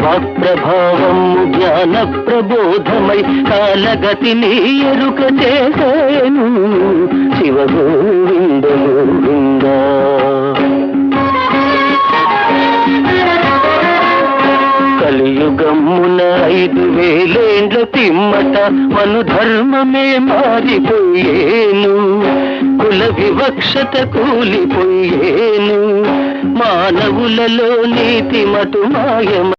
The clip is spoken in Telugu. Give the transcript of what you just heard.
వాక్ ప్రభావం జ్ఞాన ప్రబోధమై కాలగతిని ఎరుక చేసేను శివ గోవింద గోవింద. కలియుగమున 5000 ఏండ్ల పిమ్మట మను ధర్మమే మారిపోయేను, కుల వివక్షత కూలిపోయేను, మానవులలో నీతి మటు మాయమ